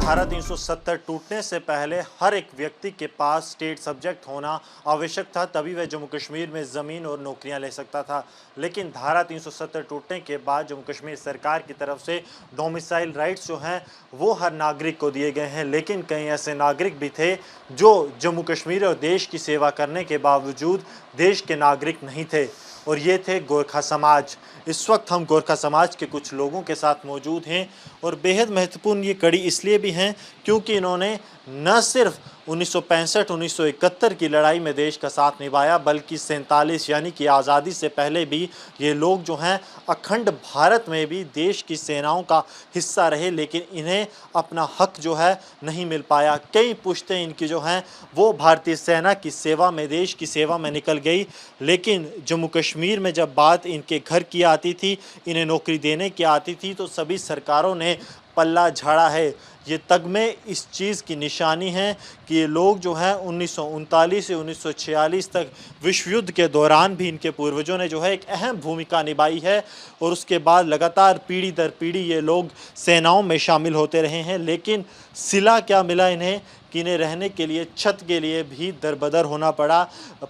धारा 370 टूटने से पहले हर एक व्यक्ति के पास स्टेट सब्जेक्ट होना आवश्यक था, तभी वह जम्मू कश्मीर में ज़मीन और नौकरियां ले सकता था। लेकिन धारा 370 टूटने के बाद जम्मू कश्मीर सरकार की तरफ से डोमिसाइल राइट्स जो हैं वो हर नागरिक को दिए गए हैं। लेकिन कई ऐसे नागरिक भी थे जो जम्मू कश्मीर और देश की सेवा करने के बावजूद देश के नागरिक नहीं थे, और ये थे गोरखा समाज। इस वक्त हम गोरखा समाज के कुछ लोगों के साथ मौजूद हैं और बेहद महत्वपूर्ण ये कड़ी इसलिए भी हैं क्योंकि इन्होंने न सिर्फ 1965-1971 की लड़ाई में देश का साथ निभाया, बल्कि 47 यानी कि आज़ादी से पहले भी ये लोग जो हैं अखंड भारत में भी देश की सेनाओं का हिस्सा रहे, लेकिन इन्हें अपना हक जो है नहीं मिल पाया। कई पुश्तें इनकी जो हैं वो भारतीय सेना की सेवा में, देश की सेवा में निकल गई, लेकिन जम्मू कश्मीर में जब बात इनके घर की आती थी, इन्हें नौकरी देने की आती थी, तो सभी सरकारों ने पल्ला झाड़ा है। ये तगमे इस चीज़ की निशानी है कि ये लोग जो हैं 1939 से 1946 तक विश्व युद्ध के दौरान भी इनके पूर्वजों ने जो है एक अहम भूमिका निभाई है, और उसके बाद लगातार पीढ़ी दर पीढ़ी ये लोग सेनाओं में शामिल होते रहे हैं। लेकिन सिला क्या मिला इन्हें कि इन्हें रहने के लिए, छत के लिए भी दरबदर होना पड़ा,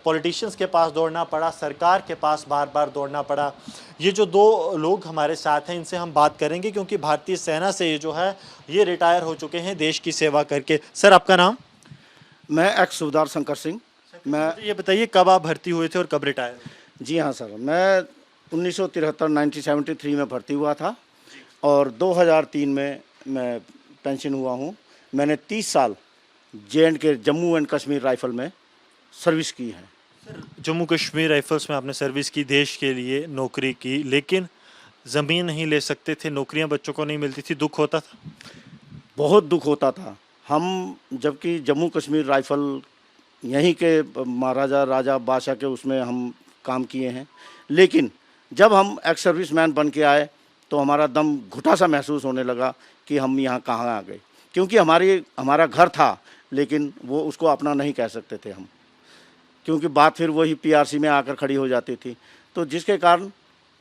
पॉलिटिशियंस के पास दौड़ना पड़ा, सरकार के पास बार बार दौड़ना पड़ा। ये जो दो लोग हमारे साथ हैं इनसे हम बात करेंगे, क्योंकि भारतीय सेना से ये जो है ये रिटायर हो चुके हैं देश की सेवा करके। सर, आपका नाम? मैं एक्स सूबेदार शंकर सिंह। मैं ये बताइए कब आप भर्ती हुए थे और कब रिटायर हुए? जी हाँ सर, मैं 1973 में भर्ती हुआ था और 2003 में मैं पेंशन हुआ हूँ। मैंने 30 साल J&K Jammu and Kashmir rifle में सर्विस की है। सर, जम्मू कश्मीर राइफल्स में आपने सर्विस की, देश के लिए नौकरी की, लेकिन ज़मीन नहीं ले सकते थे, नौकरियां बच्चों को नहीं मिलती थी, दुख होता था? बहुत दुख होता था। हम जबकि जम्मू कश्मीर राइफल यहीं के महाराजा राजा बादशाह के उसमें हम काम किए हैं, लेकिन जब हम एक्स सर्विसमैन बन के आए तो हमारा दम घुटा सा महसूस होने लगा कि हम यहाँ कहाँ आ गए, क्योंकि हमारा घर था, लेकिन वो उसको अपना नहीं कह सकते थे हम, क्योंकि बात फिर वही PRC में आकर खड़ी हो जाती थी। तो जिसके कारण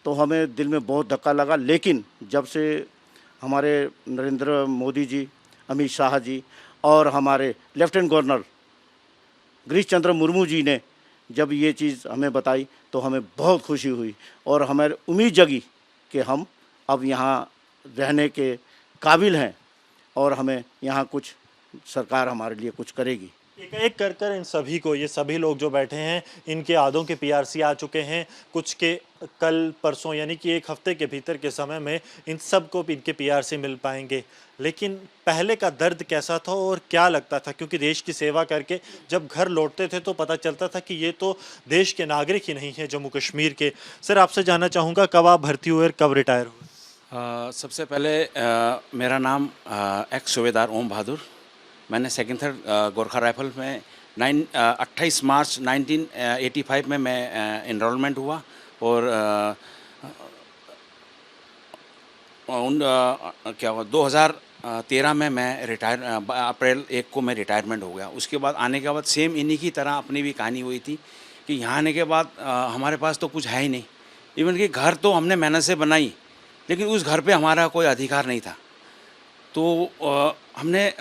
तो हमें दिल में बहुत धक्का लगा। लेकिन जब से हमारे नरेंद्र मोदी जी, अमित शाह जी और हमारे लेफ्टिनेंट गवर्नर गिरीश चंद्र मुर्मू जी ने जब ये चीज़ हमें बताई तो हमें बहुत खुशी हुई और हमें उम्मीद जगी कि हम अब यहाँ रहने के काबिल हैं और हमें यहाँ कुछ सरकार हमारे लिए कुछ करेगी। एक कर कर इन सभी को, ये सभी लोग जो बैठे हैं, इनके आधों के PRC आ चुके हैं, कुछ के कल परसों यानी कि एक हफ्ते के भीतर के समय में इन सब को इनके PRC मिल पाएंगे। लेकिन पहले का दर्द कैसा था और क्या लगता था? क्योंकि देश की सेवा करके जब घर लौटते थे तो पता चलता था कि ये तो देश के नागरिक ही नहीं हैं जम्मू कश्मीर के। सर, आपसे जानना चाहूँगा कब आप भर्ती हुए और कब रिटायर हुए? सबसे पहले मेरा नाम एक्स सूबेदार ओम बहादुर। मैंने सेकंड थर्ड गोरखा राइफल में 28 मार्च 1985 में मैं इनरोलमेंट हुआ और क्या हुआ 2013 में मैं रिटायर, अप्रैल 1 को मैं रिटायरमेंट हो गया। उसके बाद आने के बाद सेम इन्हीं की तरह अपनी भी कहानी हुई थी कि यहाँ आने के बाद हमारे पास तो कुछ है ही नहीं। इवन कि घर तो हमने मेहनत से बनाई, लेकिन उस घर पे हमारा कोई अधिकार नहीं था। तो हमने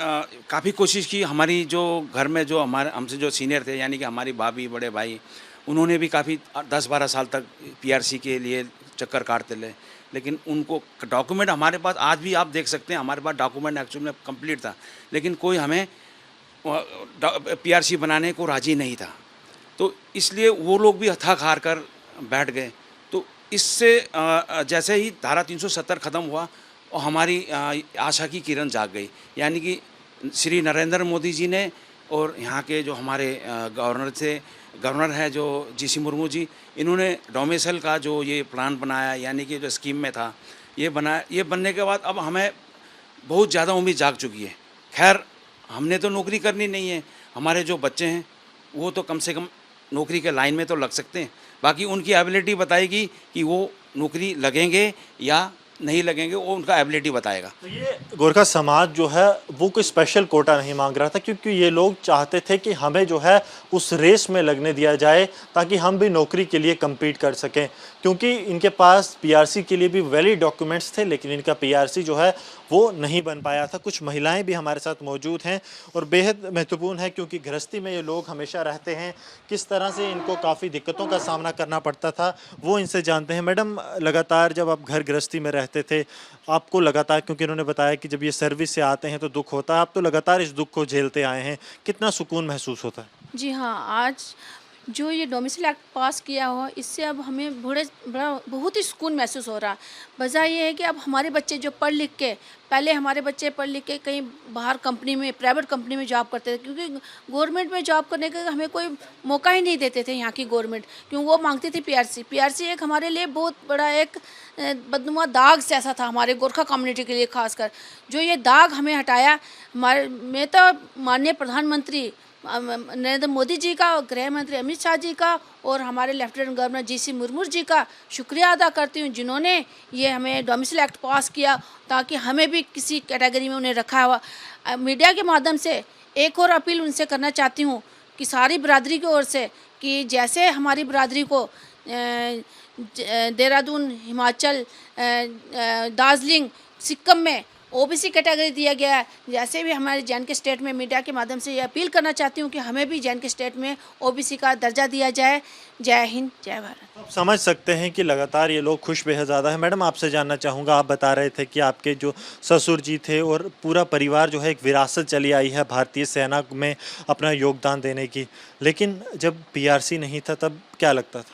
काफ़ी कोशिश की। हमारी जो घर में जो हमसे जो सीनियर थे, यानी कि हमारी भाभी, बड़े भाई, उन्होंने भी काफ़ी 10-12 साल तक PRC के लिए चक्कर काटते रहे, लेकिन उनको डॉक्यूमेंट हमारे पास आज भी आप देख सकते हैं, हमारे पास डॉक्यूमेंट एक्चुअली में कंप्लीट था, लेकिन कोई हमें PRC बनाने को राज़ी नहीं था। तो इसलिए वो लोग भी हथाक हार कर बैठ गए। तो इससे जैसे ही धारा 370 ख़त्म हुआ और हमारी आशा की किरण जाग गई, यानी कि श्री नरेंद्र मोदी जी ने और यहाँ के जो हमारे गवर्नर है जो GC मुर्मू जी, इन्होंने डोमिसाइल का जो ये प्लान बनाया, यानी कि जो स्कीम में था ये बनाया, ये बनने के बाद अब हमें बहुत ज़्यादा उम्मीद जाग चुकी है। खैर, हमने तो नौकरी करनी नहीं है, हमारे जो बच्चे हैं वो तो कम से कम नौकरी के लाइन में तो लग सकते हैं। बाकी उनकी एबिलिटी बताएगी कि वो नौकरी लगेंगे या नहीं लगेंगे वो उनका एबिलिटी बताएगा। तो ये गोरखा समाज जो है वो कोई स्पेशल कोटा नहीं मांग रहा था, क्योंकि ये लोग चाहते थे कि हमें जो है उस रेस में लगने दिया जाए ताकि हम भी नौकरी के लिए compete कर सकें, क्योंकि इनके पास पीआरसी के लिए भी वैलिड डॉक्यूमेंट्स थे लेकिन इनका पीआरसी जो है वो नहीं बन पाया था। कुछ महिलाएं भी हमारे साथ मौजूद हैं और बेहद महत्वपूर्ण है क्योंकि गृहस्थी में ये लोग हमेशा रहते हैं, किस तरह से इनको काफ़ी दिक्कतों का सामना करना पड़ता था वो इनसे जानते हैं। मैडम, लगातार जब आप घर गृहस्थी में रहते थे आपको लगातार, क्योंकि इन्होंने बताया कि जब ये सर्विस से आते हैं तो दुख होता है, आप तो लगातार इस दुख को झेलते आए हैं, कितना सुकून महसूस होता है? जी हाँ, आज जो ये डोमिसाइल एक्ट पास किया हुआ इससे अब हमें बड़ा बहुत ही सुकून महसूस हो रहा है। वजह ये है कि अब हमारे बच्चे जो पढ़ लिख के, पहले हमारे बच्चे पढ़ लिख के कहीं बाहर कंपनी में, प्राइवेट कंपनी में जॉब करते थे, क्योंकि गवर्नमेंट में जॉब करने का हमें कोई मौका ही नहीं देते थे यहाँ की गवर्नमेंट, क्योंकि वो मांगती थी पीआरसी। पीआरसी एक हमारे लिए बहुत बड़ा एक बदनुमा दाग जैसा था हमारे गोरखा कम्युनिटी के लिए खासकर। जो ये दाग हमें हटाया, मैं तो माननीय प्रधानमंत्री नरेंद्र मोदी जी का, गृह मंत्री अमित शाह जी का और हमारे lieutenant governor GC Murmu ji का शुक्रिया अदा करती हूँ, जिन्होंने ये हमें डोमिसाइल एक्ट पास किया ताकि हमें भी किसी कैटेगरी में उन्हें रखा हुआ। मीडिया के माध्यम से एक और अपील उनसे करना चाहती हूँ कि सारी बरादरी की ओर से, कि जैसे हमारी बरादरी को देहरादून, हिमाचल, दार्जिलिंग, सिक्किम में ओबीसी कैटेगरी दिया गया है, जैसे भी हमारे जे.एंड.के स्टेट में मीडिया के माध्यम से ये अपील करना चाहती हूँ कि हमें भी जे.एंड.के स्टेट में ओबीसी का दर्जा दिया जाए। जय हिंद, जय भारत। आप समझ सकते हैं कि लगातार ये लोग खुश बेहद ज़्यादा है। मैडम, आपसे जानना चाहूँगा, आप बता रहे थे कि आपके जो ससुर जी थे और पूरा परिवार जो है एक विरासत चली आई है भारतीय सेना में अपना योगदान देने की, लेकिन जब पीआरसी नहीं था तब क्या लगता था?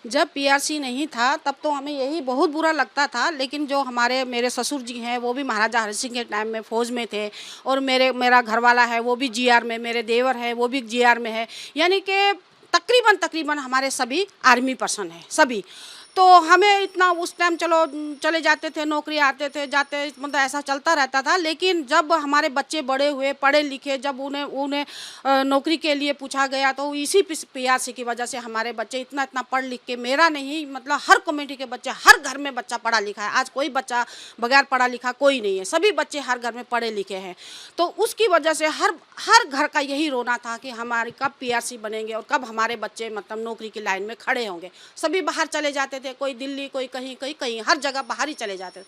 जब पीआरसी नहीं था तब तो हमें यही बहुत बुरा लगता था, लेकिन जो मेरे ससुर जी हैं वो भी महाराजा हरि सिंह के टाइम में फ़ौज में थे और मेरा घरवाला है वो भी जीआर में, मेरे देवर है वो भी जीआर में है, यानी कि तकरीबन हमारे सभी आर्मी पर्सन हैं सभी। तो हमें इतना उस टाइम चले जाते थे, नौकरी आते थे जाते, मतलब ऐसा चलता रहता था। लेकिन जब हमारे बच्चे बड़े हुए, पढ़े लिखे, जब उन्हें नौकरी के लिए पूछा गया तो इसी पीआरसी की वजह से हमारे बच्चे इतना पढ़ लिख के, मेरा नहीं मतलब हर कम्युनिटी के बच्चे, हर घर में बच्चा पढ़ा लिखा है। आज कोई बच्चा बगैर पढ़ा लिखा कोई नहीं है, सभी बच्चे हर घर में पढ़े लिखे हैं। तो उसकी वजह से हर घर का यही रोना था कि हमारे कब पीआरसी बनेंगे और कब हमारे बच्चे मतलब नौकरी की लाइन में खड़े होंगे। सभी बाहर चले जाते थे, कोई दिल्ली, कोई कहीं हर जगह बाहर ही चले जाते थे।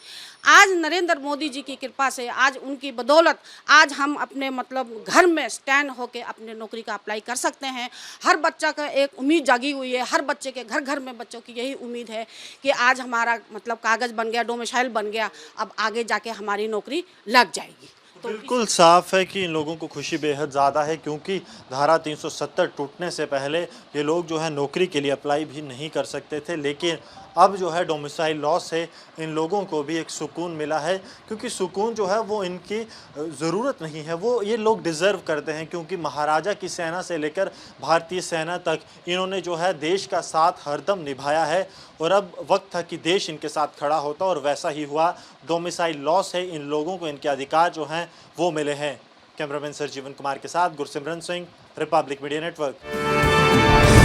आज नरेंद्र मोदी जी की कृपा से, आज उनकी बदौलत आज हम अपने मतलब घर में स्टैंड होके अपने नौकरी का अप्लाई कर सकते हैं। हर बच्चा का एक उम्मीद जागी हुई है, हर बच्चे के घर में बच्चों की यही उम्मीद है कि आज हमारा मतलब कागज़ बन गया, डोमिसाइल बन गया, अब आगे जाके हमारी नौकरी लग जाएगी। तो बिल्कुल साफ है कि इन लोगों को खुशी बेहद ज़्यादा है, क्योंकि धारा 370 टूटने से पहले ये लोग जो है नौकरी के लिए अप्लाई भी नहीं कर सकते थे, लेकिन अब जो है डोमिसाइल लॉ से इन लोगों को भी एक सुकून मिला है, क्योंकि सुकून जो है वो इनकी ज़रूरत नहीं है, वो ये लोग डिज़र्व करते हैं, क्योंकि महाराजा की सेना से लेकर भारतीय सेना तक इन्होंने जो है देश का साथ हरदम निभाया है और अब वक्त था कि देश इनके साथ खड़ा होता और वैसा ही हुआ। डोमिसाइल लॉ से इन लोगों को इनके अधिकार जो हैं वो मिले हैं। कैमरामैन सर जीवन कुमार के साथ Gursimran Singh, Republic media network.